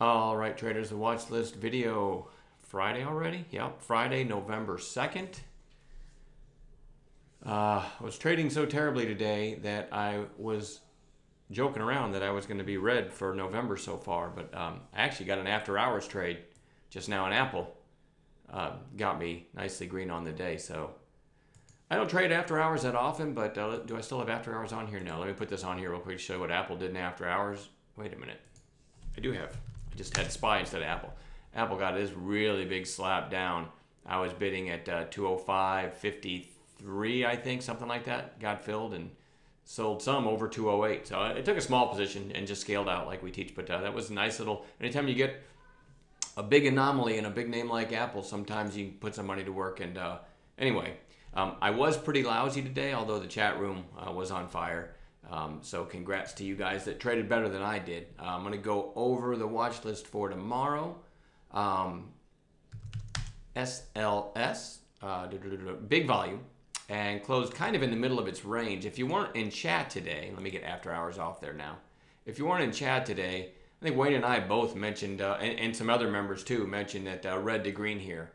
All right, traders, the watch list video Friday already? Yep, Friday, November 2nd. I was trading so terribly today that I was joking around that I was going to be red for November so far, but I actually got an after hours trade just now in Apple. Got me nicely green on the day, so I don't trade after hours that often, but do I still have after hours on here? No, let me put this on here real quick to show you what Apple did in after hours. Wait a minute. I do have. I just had SPY instead of Apple. Apple got this really big slap down. I was bidding at 205.53, I think, something like that. Got filled and sold some over 208. So it took a small position and just scaled out like we teach. But that was a nice little. Anytime you get a big anomaly in a big name like Apple, sometimes you put some money to work. And anyway, I was pretty lousy today, although the chat room was on fire. So congrats to you guys that traded better than I did. I'm going to go over the watch list for tomorrow. SLS, big volume, and closed kind of in the middle of its range. If you weren't in chat today, let me get after hours off there now. If you weren't in chat today, I think Wayne and I both mentioned, and some other members too, mentioned that red to green here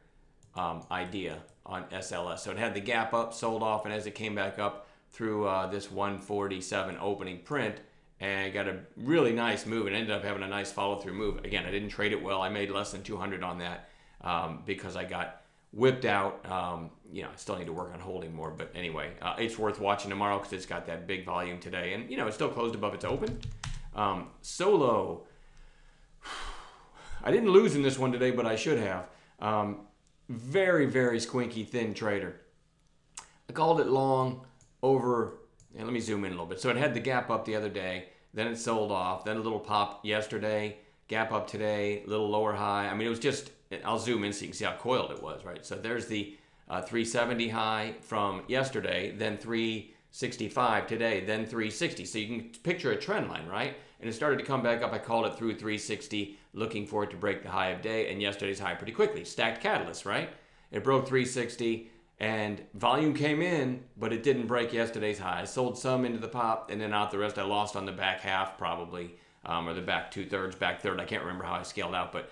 idea on SLS. So it had the gap up, sold off, and as it came back up, through this 147 opening print and got a really nice move and ended up having a nice follow-through move. Again, I didn't trade it well. I made less than 200 on that because I got whipped out. I still need to work on holding more, but anyway, it's worth watching tomorrow because it's got that big volume today, and it still closed above its open. Solo, I didn't lose in this one today, but I should have. Very, very squinky thin trader. I called it long over, and let me zoom in a little bit. So it had the gap up the other day, then it sold off, then a little pop yesterday, gap up today, little lower high. I mean, it was just, I'll zoom in so you can see how coiled it was, right? So there's the 370 high from yesterday, then 365 today, then 360. So you can picture a trend line, right? And it started to come back up. I called it through 360, looking for it to break the high of day, and yesterday's high pretty quickly. Stacked catalyst, right? It broke 360. And volume came in, but it didn't break yesterday's high. I sold some into the pop, and then out the rest I lost on the back half probably, or the back two-thirds, back third. I can't remember how I scaled out, but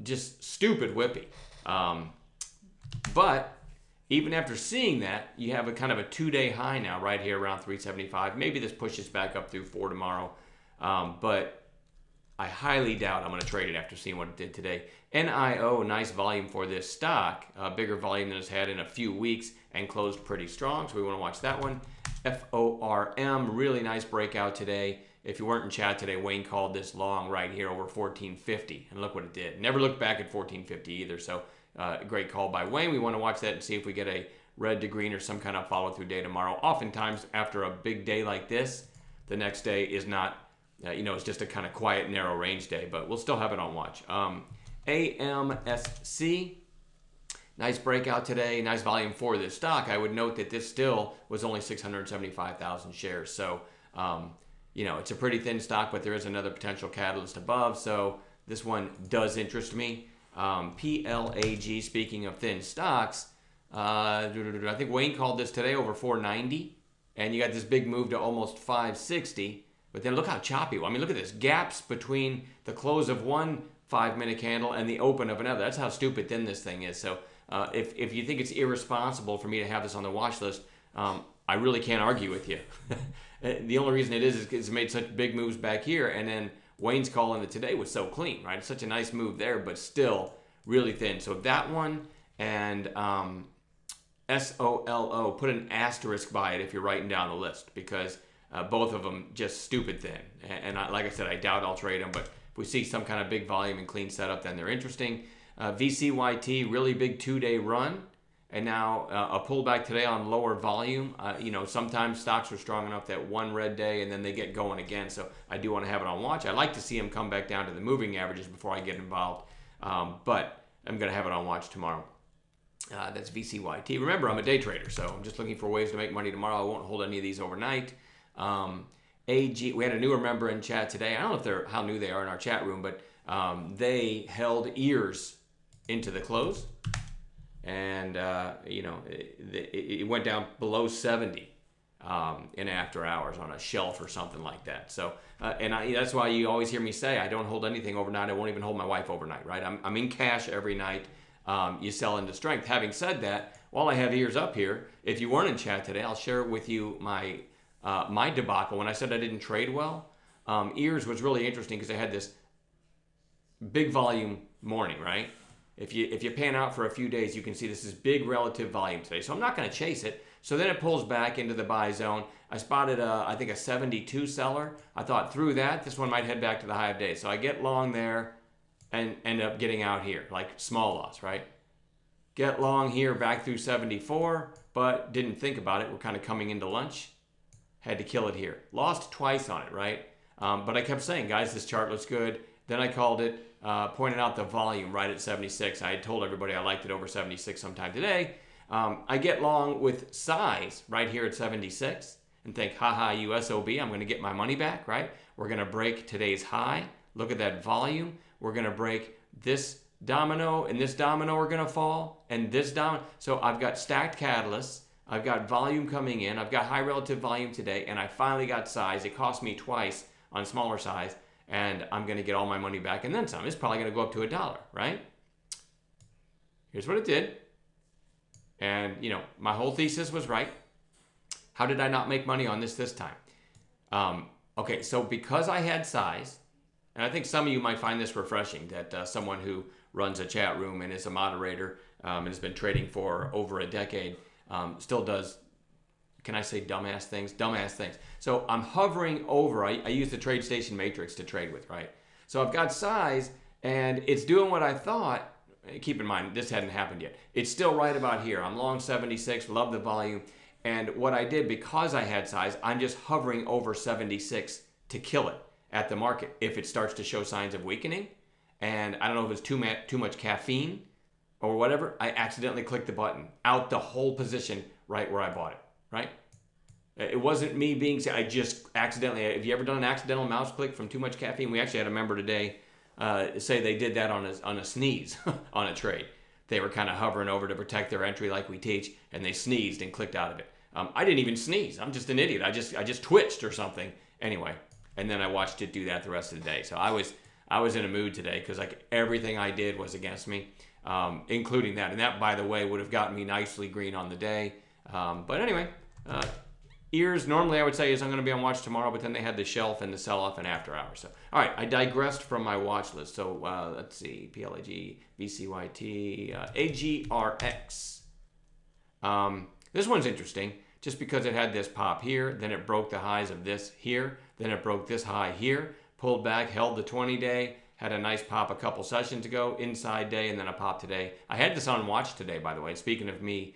just stupid whippy. But even after seeing that, you have a kind of a two-day high now right here around 375. Maybe this pushes back up through 4 tomorrow, but I highly doubt I'm going to trade it after seeing what it did today. NIO, nice volume for this stock, bigger volume than it's had in a few weeks and closed pretty strong, so we want to watch that one. FORM, really nice breakout today. If you weren't in chat today, Wayne called this long right here over 1450, and look what it did. Never looked back at 1450 either, so great call by Wayne. We want to watch that and see if we get a red to green or some kind of follow-through day tomorrow. Oftentimes, after a big day like this, the next day is not it's just a kind of quiet, narrow range day, but we'll still have it on watch. AMSC, nice breakout today, nice volume for this stock. I would note that this still was only 675,000 shares. So, it's a pretty thin stock, but there is another potential catalyst above. So this one does interest me. PLAG, speaking of thin stocks, I think Wayne called this today over 490, and you got this big move to almost 560. But then look how choppy. I mean, look at this. Gaps between the close of one 5-minute candle and the open of another. That's how stupid thin this thing is. So if you think it's irresponsible for me to have this on the watch list, I really can't argue with you. The only reason it is it's made such big moves back here. And then Wayne's call in it today was so clean, right? It's such a nice move there, but still really thin. So that one and SOLO, put an asterisk by it if you're writing down the list, because both of them just stupid thin. And like I said, I doubt I'll trade them, but if we see some kind of big volume and clean setup, then they're interesting. VCYT, really big 2-day run, and now a pullback today on lower volume. Sometimes stocks are strong enough that one red day and then they get going again, so I do want to have it on watch. I'd like to see them come back down to the moving averages before I get involved, but I'm going to have it on watch tomorrow. That's VCYT. Remember, I'm a day trader, so I'm just looking for ways to make money tomorrow. I won't hold any of these overnight. AG, we had a newer member in chat today. I don't know how new they are in our chat room, but they held ears into the close, and it went down below 70. in after hours on a shelf or something like that. So, that's why you always hear me say I don't hold anything overnight. I won't even hold my wife overnight, right? I'm in cash every night. You sell into strength. Having said that, while I have ears up here, if you weren't in chat today, I'll share with you my my debacle. When I said I didn't trade well, ears was really interesting because I had this big volume morning, right? If you pan out for a few days, you can see this is big relative volume today. So I'm not going to chase it. So then it pulls back into the buy zone. I spotted I think a 72 seller. I thought through that, this one might head back to the high of day. So I get long there and end up getting out here, like small loss, right? Get long here back through 74, but didn't think about it. We're kind of coming into lunch. Had to kill it here. Lost twice on it, right? But I kept saying, guys, this chart looks good. Then I called it, pointed out the volume right at 76. I had told everybody I liked it over 76 sometime today. I get long with size right here at 76 and think, haha, USOB, I'm going to get my money back, right? We're going to break today's high. Look at that volume. We're going to break this domino, and this domino are going to fall, and this domino. So I've got stacked catalysts. I've got volume coming in. I've got high relative volume today, and I finally got size. It cost me twice on smaller size, and I'm going to get all my money back and then some. It's probably going to go up to $1, right? Here's what it did. And, my whole thesis was right. How did I not make money on this time? Okay, so because I had size, and I think some of you might find this refreshing, that someone who runs a chat room and is a moderator and has been trading for over a decade still does, can I say dumbass things? Dumbass things. So I'm hovering over, I use the TradeStation matrix to trade with, right? So I've got size, and it's doing what I thought. Keep in mind, this hadn't happened yet. It's still right about here. I'm long 76, love the volume. And what I did, because I had size, I'm just hovering over 76 to kill it at the market if it starts to show signs of weakening. And I don't know if it's too much caffeine or whatever. I accidentally clicked the button out the whole position right where I bought it, right? It wasn't me I just accidentally, have you ever done an accidental mouse click from too much caffeine? We actually had a member today say they did that on a sneeze on a trade. They were kind of hovering over to protect their entry like we teach, and they sneezed and clicked out of it. I didn't even sneeze. I'm just an idiot. I just twitched or something. Anyway, and then I watched it do that the rest of the day. So I was in a mood today because like everything I did was against me, including that. And that, by the way, would have gotten me nicely green on the day. But anyway, ears normally I would say is I'm going to be on watch tomorrow, but then they had the shelf and the sell-off and after hours. So, all right, I digressed from my watch list. So let's see, PLAG, VCYT, AGRX. This one's interesting just because it had this pop here, then it broke the highs of this here, then it broke this high here, pulled back, held the 20-day, had a nice pop a couple sessions ago, inside day, and then a pop today. I had this on watch today, by the way. Speaking of me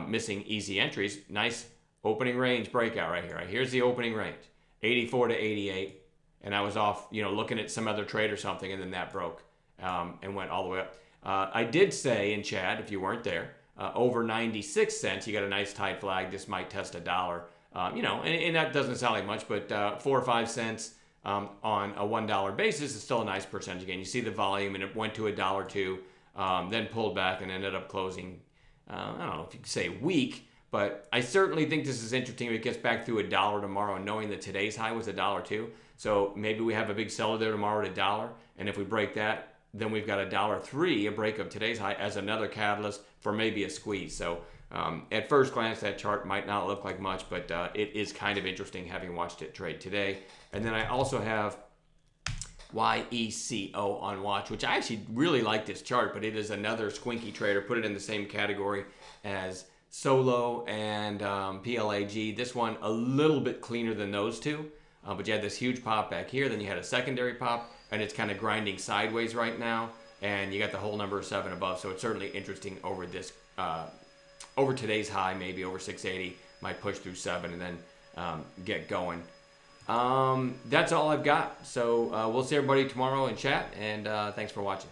missing easy entries, nice opening range breakout right here. Right, here's the opening range, 84 to 88, and I was off, looking at some other trade or something, and then that broke and went all the way up. I did say in chat, if you weren't there, over 96 cents, you got a nice tight flag. This might test $1, and that doesn't sound like much, but 4 or 5 cents on a $1 basis is still a nice percentage gain. You see the volume, and it went to $1.02, then pulled back and ended up closing, I don't know if you could say weak, but I certainly think this is interesting if it gets back through $1 tomorrow, knowing that today's high was $1.02. So maybe we have a big seller there tomorrow at $1, and if we break that, then we've got $1.03, a break of today's high, as another catalyst for maybe a squeeze. So at first glance, that chart might not look like much, but it is kind of interesting having watched it trade today. And then I also have YECO on watch, which I actually really like this chart, but it is another squinky trader. Put it in the same category as Solo and PLAG. This one a little bit cleaner than those two, but you had this huge pop back here, then you had a secondary pop, and it's kind of grinding sideways right now, and you got the whole number of 7 above, so it's certainly interesting over this, over today's high, maybe over 680, might push through 7 and then get going. That's all I've got, so we'll see everybody tomorrow in chat, and thanks for watching.